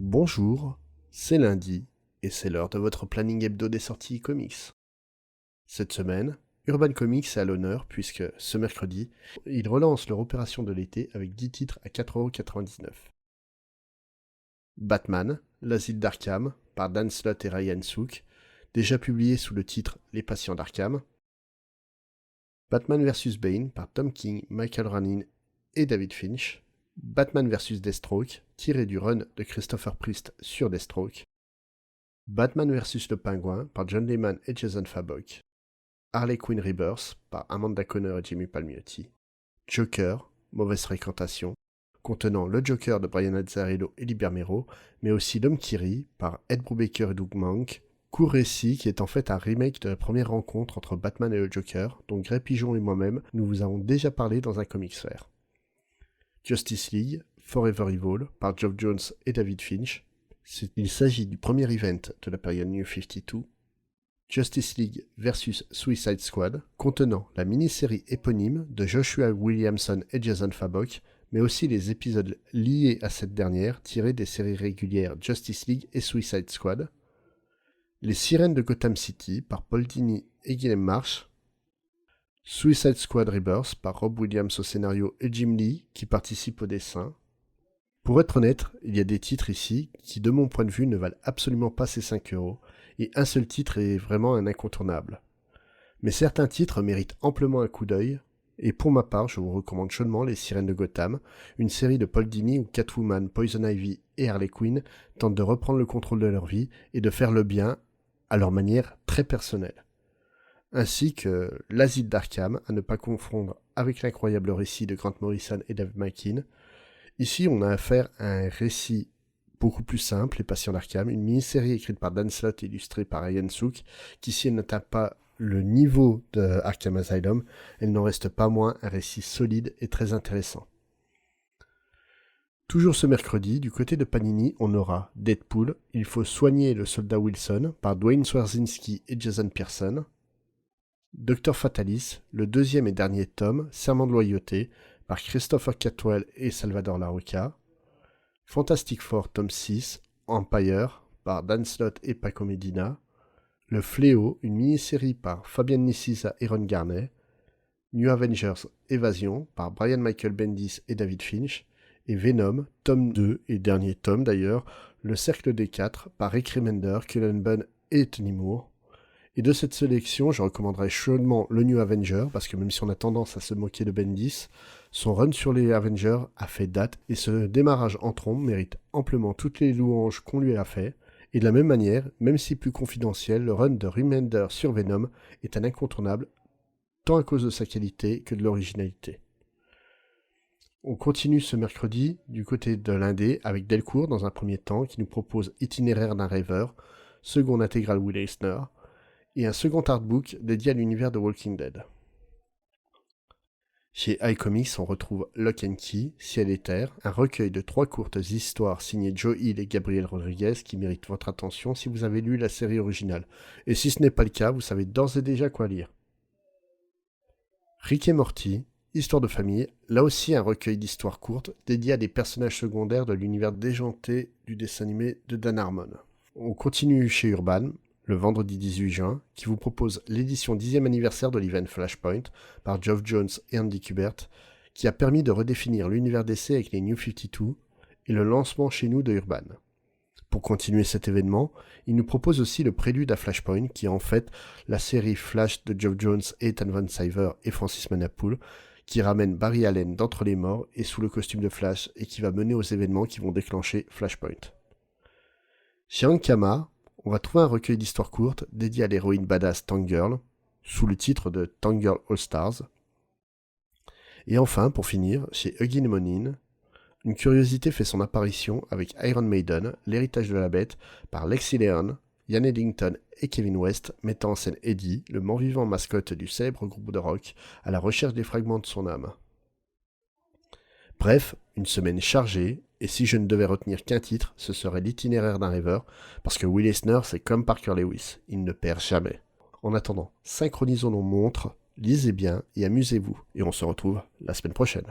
Bonjour, c'est lundi et c'est l'heure de votre planning hebdo des sorties comics. Cette semaine, Urban Comics est à l'honneur puisque ce mercredi, il relance leur opération de l'été avec 10 titres à 4,99€. Batman, l'asile d'Arkham par Dan Slott et Ryan Sook, déjà publié sous le titre Les patients d'Arkham. Batman vs Bane par Tom King, Michael Ronin et David Finch. Batman vs Deathstroke, tiré du run de Christopher Priest sur Deathstroke. Batman vs le Pingouin par John Layman et Jason Fabok. Harley Quinn Rebirth par Amanda Conner et Jimmy Palmiotti. Joker, mauvaise fréquentation, contenant le Joker de Brian Azzarello et Lee Bermero, mais aussi L'Homme qui rit par Ed Brubaker et Doug Mahnke. Court récit qui est en fait un remake de la première rencontre entre Batman et le Joker, dont Grey Pigeon et moi-même nous vous avons déjà parlé dans un comics fair. Justice League, Forever Evil, par Geoff Jones et David Finch. Il s'agit du premier event de la période New 52. Justice League vs Suicide Squad, contenant la mini-série éponyme de Joshua Williamson et Jason Fabok, mais aussi les épisodes liés à cette dernière tirés des séries régulières Justice League et Suicide Squad. Les Sirènes de Gotham City, par Paul Dini et Guillaume Marsh. Suicide Squad Rebirth par Rob Williams au scénario et Jim Lee qui participe au dessin. Pour être honnête, il y a des titres ici qui de mon point de vue ne valent absolument pas ces 5€, et un seul titre est vraiment un incontournable. Mais certains titres méritent amplement un coup d'œil, et pour ma part je vous recommande chaudement Les Sirènes de Gotham, une série de Paul Dini où Catwoman, Poison Ivy et Harley Quinn tentent de reprendre le contrôle de leur vie et de faire le bien à leur manière très personnelle. Ainsi que L'Asile d'Arkham, à ne pas confondre avec l'incroyable récit de Grant Morrison et Dave McKean. Ici, on a affaire à un récit beaucoup plus simple, Les Patients d'Arkham, une mini-série écrite par Dan Slott et illustrée par Ryan Sook, qui si elle n'atteint pas le niveau de Arkham Asylum, elle n'en reste pas moins un récit solide et très intéressant. Toujours ce mercredi, du côté de Panini, on aura Deadpool, Il faut soigner le soldat Wilson, par Dwayne Swarzynski et Jason Pearson. Dr Fatalis, le deuxième et dernier tome, Serment de loyauté, par Christopher Cantwell et Salvador Larroca. Fantastic Four, tome 6, Empire, par Dan Slott et Paco Medina. Le Fléau, une mini-série par Fabian Nicieza et Ron Garney. New Avengers, Évasion, par Brian Michael Bendis et David Finch. Et Venom, tome 2 et dernier tome d'ailleurs, Le Cercle des Quatre, par Rick Remender, Cullen Bunn et Tony Moore. Et de cette sélection, je recommanderais chaudement le New Avenger, parce que même si on a tendance à se moquer de Bendis, son run sur les Avengers a fait date, et ce démarrage en trombe mérite amplement toutes les louanges qu'on lui a fait. Et de la même manière, même si plus confidentiel, le run de Remender sur Venom est un incontournable, tant à cause de sa qualité que de l'originalité. On continue ce mercredi du côté de l'Indé avec Delcourt dans un premier temps, qui nous propose Itinéraire d'un rêveur, seconde intégrale Will Eisner, et un second artbook dédié à l'univers de Walking Dead. Chez iComics, on retrouve Lock and Key, Ciel et Terre, un recueil de 3 courtes histoires signées Joe Hill et Gabriel Rodriguez qui méritent votre attention si vous avez lu la série originale. Et si ce n'est pas le cas, vous savez d'ores et déjà quoi lire. Rick et Morty, Histoire de famille, là aussi un recueil d'histoires courtes dédié à des personnages secondaires de l'univers déjanté du dessin animé de Dan Harmon. On continue chez Urban, le vendredi 18 juin, qui vous propose l'édition 10e anniversaire de l'event Flashpoint par Geoff Jones et Andy Kubert, qui a permis de redéfinir l'univers d'essai avec les New 52 et le lancement chez nous de Urban. Pour continuer cet événement, il nous propose aussi le prélude à Flashpoint, qui est en fait la série Flash de Geoff Jones et Ethan Van Sciver et Francis Manapoul, qui ramène Barry Allen d'entre les morts et sous le costume de Flash et qui va mener aux événements qui vont déclencher Flashpoint. Chez Ankama, on va trouver un recueil d'histoires courtes dédié à l'héroïne badass Tank Girl, sous le titre de Tank Girl All Stars. Et enfin, pour finir, chez Huggin Monin, une curiosité fait son apparition avec Iron Maiden, l'héritage de la bête, par Lexi Leon, Ian Eddington et Kevin West, mettant en scène Eddie, le mort-vivant mascotte du célèbre groupe de rock, à la recherche des fragments de son âme. Bref, une semaine chargée, et si je ne devais retenir qu'un titre, ce serait L'Itinéraire d'un rêveur, parce que Will Eisner, c'est comme Parker Lewis, il ne perd jamais. En attendant, synchronisons nos montres, lisez bien et amusez-vous, et on se retrouve la semaine prochaine.